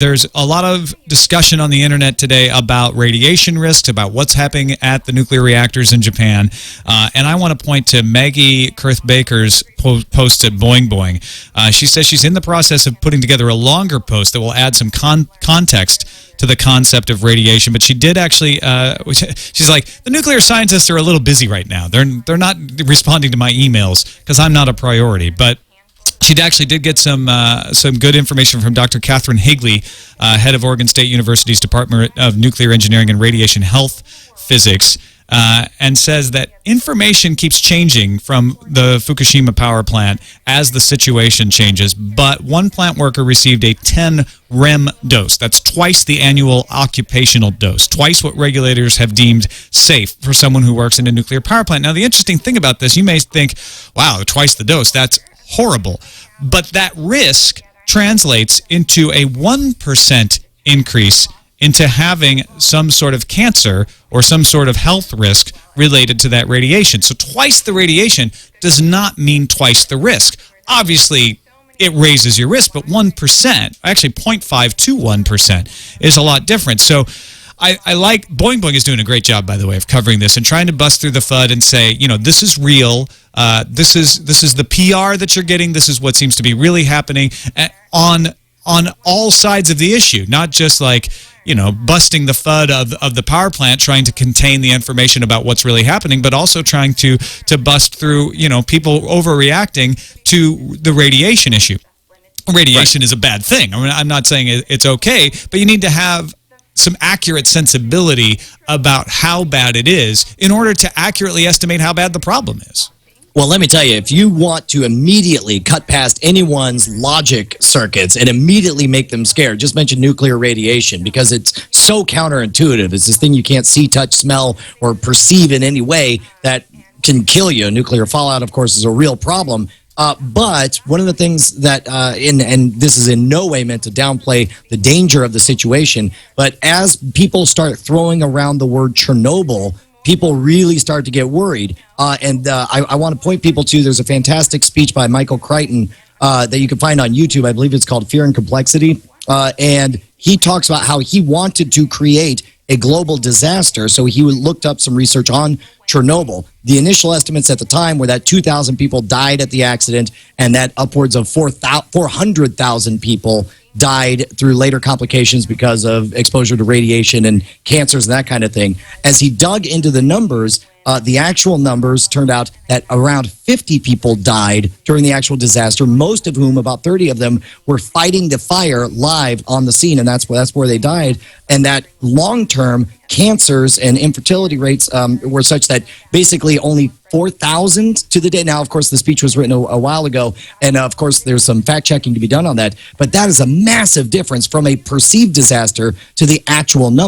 There's a lot of discussion on the internet today about radiation risks, about what's happening at the nuclear reactors in Japan. And I want to point to Maggie Kurth-Baker's post at Boing Boing. She says she's in the process of putting together a longer post that will add some context to the concept of radiation. But she did actually, she's like, the nuclear scientists are a little busy right now. They're not responding to my emails because I'm not a priority. But she actually did get some good information from Dr. Catherine Higley, head of Oregon State University's Department of Nuclear Engineering and Radiation Health Physics, and says that information keeps changing from the Fukushima power plant as the situation changes. But one plant worker received a 10 REM dose. That's twice the annual occupational dose, twice what regulators have deemed safe for someone who works in a nuclear power plant. Now, the interesting thing about this, you may think, wow, twice the dose, that's horrible. But that risk translates into a 1% increase into having some sort of cancer or some sort of health risk related to that radiation. So twice the radiation does not mean twice the risk. Obviously, it raises your risk, but 1%, actually 0.5 to 1%, is a lot different. So I like, Boing Boing is doing a great job, by the way, of covering this and trying to bust through the FUD and say, you know, this is real. This is the PR that you're getting. This is what seems to be really happening on all sides of the issue, not just like, you know, busting the FUD of the power plant, trying to contain the information about what's really happening, but also trying to bust through, you know, people overreacting to the radiation issue. Radiation is a bad thing. I mean, I'm not saying it's okay, but you need to have some accurate sensibility about how bad it is in order to accurately estimate how bad the problem is. Well, let me tell you, if you want to immediately cut past anyone's logic circuits and immediately make them scared, just mention nuclear radiation because it's so counterintuitive. It's this thing you can't see, touch, smell, or perceive in any way that can kill you. Nuclear fallout, of course, is a real problem. But one of the things that, and this is in no way meant to downplay the danger of the situation, but as people start throwing around the word Chernobyl, people really start to get worried. I want to point people to, there's a fantastic speech by Michael Crichton that you can find on YouTube. I believe it's called Fear and Complexity. And he talks about how he wanted to create a global disaster. So he looked up some research on Chernobyl. The initial estimates at the time were that 2,000 people died at the accident and that upwards of 400,000 people died through later complications because of exposure to radiation and cancers and that kind of thing. As he dug into the numbers, the actual numbers turned out that around 50 people died during the actual disaster, most of whom, about 30 of them, were fighting the fire live on the scene, and that's where they died. And that long-term cancers and infertility rates were such that basically only 4,000 to the day. Now, of course, the speech was written a while ago, and of course, there's some fact-checking to be done on that. But that is a massive difference from a perceived disaster to the actual number.